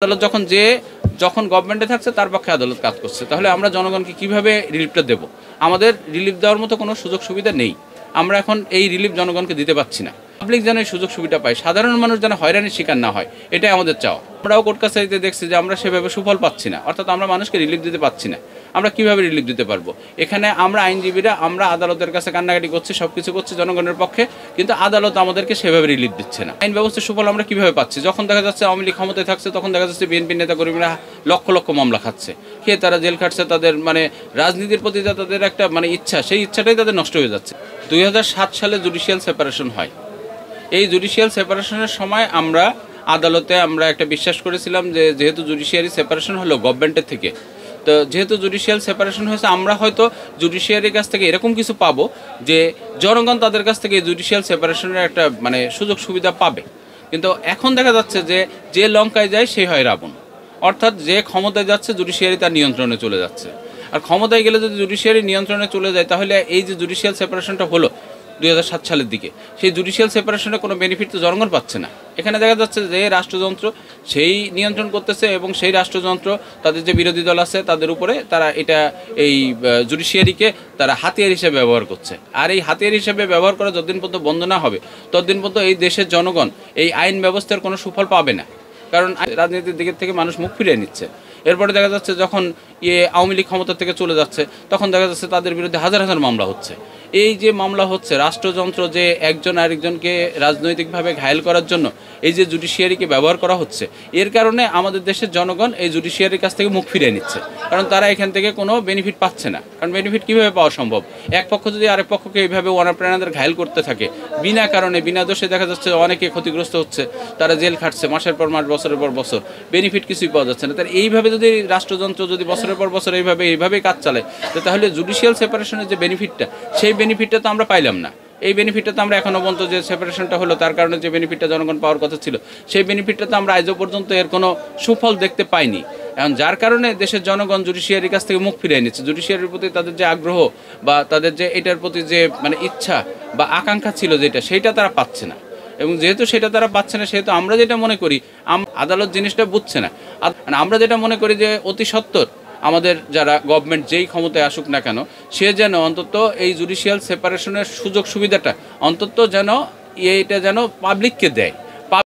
আদালত যখন গভর্নমেন্টে থাকছে তার পক্ষে আদালত কাজ করছে, তাহলে আমরা জনগণকে কিভাবে রিলিফটা দেব? আমাদের রিলিফ দেওয়ার মতো কোনো সুযোগ সুবিধা নেই। আমরা এখন এই রিলিফ জনগণকে দিতে পারছি না। পাবলিক যেন এই সুযোগ সুবিধা পায়, সাধারণ মানুষ যেন হয়রানির শিকার না হয়, এটাই আমাদের চাওয়া। আমরাও কোর্ট কাছারিতে দেখছি যে আমরা সেভাবে সুফল পাচ্ছি না, অর্থাৎ আমরা মানুষকে রিলিফ দিতে পারছি না। আমরা কিভাবে রিলিফ দিতে পারবো? এখানে আমরা আইনজীবীরা আমরা আদালতের কাছে কান্নাকাটি করছি, সব কিছু করছি জনগণের পক্ষে, কিন্তু আদালত আমাদেরকে সেভাবে রিলিফ দিচ্ছে না। আইন ব্যবস্থার সুফল আমরা কিভাবে পাচ্ছি? যখন দেখা যাচ্ছে আওয়ামী লীগ ক্ষমতায় থাকছে, তখন দেখা যাচ্ছে বিএনপি নেতা কর্মীরা লক্ষ লক্ষ মামলা খাচ্ছে, খেয়ে তারা জেল খাটছে। তাদের রাজনীতির প্রতি তাদের একটা ইচ্ছা, সেই ইচ্ছাটাই তাদের নষ্ট হয়ে যাচ্ছে। 2007 সালে জুডিশিয়াল সেপারেশন হয়। এই জুডিশিয়াল সেপারেশনের সময় আমরা আদালতে একটা বিশ্বাস করেছিলাম যে যেহেতু জুডিশিয়ারি সেপারেশন হলো গভর্নমেন্টের থেকে, তো যেহেতু জুডিশিয়াল সেপারেশন হয়েছে, আমরা হয়তো জুডিশিয়ারির কাছ থেকে এরকম কিছু পাবো যে জনগণ তাদের কাছ থেকে জুডিশিয়াল সেপারেশনের একটা সুযোগ সুবিধা পাবে। কিন্তু এখন দেখা যাচ্ছে যে লঙ্কায় যায় সেই হয় রাবণ, অর্থাৎ যে ক্ষমতায় যাচ্ছে জুডিশিয়ারি তার নিয়ন্ত্রণে চলে যাচ্ছে। আর ক্ষমতায় গেলে যদি জুডিশিয়ারি নিয়ন্ত্রণে চলে যায়, তাহলে এই যে জুডিশিয়াল সেপারেশনটা হলো 2007 সালের দিকে, সেই জুডিশিয়াল সেপারেশনের কোনো বেনিফিট তো জনগণ পাচ্ছে না। এখানে দেখা যাচ্ছে যে রাষ্ট্রযন্ত্র সেই নিয়ন্ত্রণ করতেছে, এবং সেই রাষ্ট্রযন্ত্র তাদের যে বিরোধী দল আছে তাদের উপরে তারা এই জুডিশিয়ারিকে তারা হাতিয়ার হিসেবে ব্যবহার করছে। আর এই হাতিয়ার হিসেবে ব্যবহার করা যতদিন পর্যন্ত বন্ধ না হবে, ততদিন পর্যন্ত এই দেশের জনগণ এই আইন ব্যবস্থার কোনো সুফল পাবে না। কারণ রাজনীতির দিকের থেকে মানুষ মুখ ফিরিয়ে নিচ্ছে। এরপরে দেখা যাচ্ছে যখন আওয়ামী লীগ ক্ষমতা থেকে চলে যাচ্ছে, তখন দেখা যাচ্ছে তাদের বিরুদ্ধে হাজার হাজার মামলা হচ্ছে। এই যে মামলা হচ্ছে, রাষ্ট্রযন্ত্র যে একজন আরেকজনকে রাজনৈতিকভাবে ঘায়েল করার জন্য এই যে জুডিশিয়ারিকে ব্যবহার করা হচ্ছে, এর কারণে আমাদের দেশের জনগণ এই জুডিশিয়ারির কাছ থেকে মুখ ফিরিয়ে নিচ্ছে। কারণ তারা এখান থেকে কোনো বেনিফিট পাচ্ছে না। কারণ বেনিফিট কীভাবে পাওয়া সম্ভব? এক পক্ষ যদি আরেক পক্ষকে এইভাবে ওয়ানাপ্রাণাদের ঘায়েল করতে থাকে, বিনা কারণে বিনা দোষে, দেখা যাচ্ছে অনেকে ক্ষতিগ্রস্ত হচ্ছে, তারা জেল খাটছে মাসের পর মাস, বছরের পর বছর, বেনিফিট কিছুই পাওয়া যাচ্ছে না। তার এইভাবে যদি রাষ্ট্রযন্ত্র যদি বছরের পর বছর এইভাবেই কাজ চালায়, তাহলে জুডিশিয়াল সেপারেশনের যে বেনিফিটটা, সেই বেনিফিটটা তো আমরা পাইলাম না। এই বেনিফিটটা তো আমরা এখনও পর্যন্ত, যে সেপারেশনটা হলো তার কারণে যে বেনিফিটটা জনগণ পাওয়ার কথা ছিল, সেই বেনিফিটটা তো আমরা আজও পর্যন্ত এর কোনো সুফল দেখতে পাইনি। এখন যার কারণে দেশের জনগণ জুডিশিয়ারির কাছ থেকে মুখ ফিরিয়ে নিচ্ছে। জুডিশিয়ারির প্রতি তাদের যে আগ্রহ বা তাদের যে এটার প্রতি যে ইচ্ছা বা আকাঙ্ক্ষা ছিল সেইটা তারা পাচ্ছে না। এবং যেহেতু সেটা তারা পাচ্ছে না, সেহেতু আমরা যেটা মনে করি, আদালত জিনিসটা বুঝছে না। আমরা যেটা মনে করি যে অতি সত্বর আমাদের যারা গভর্নমেন্ট যেই ক্ষমতায় আসুক না কেন, সে যেন অন্তত এই জুডিশিয়াল সেপারেশনের সুযোগ সুবিধাটা অন্তত যেন পাবলিককে দেয়।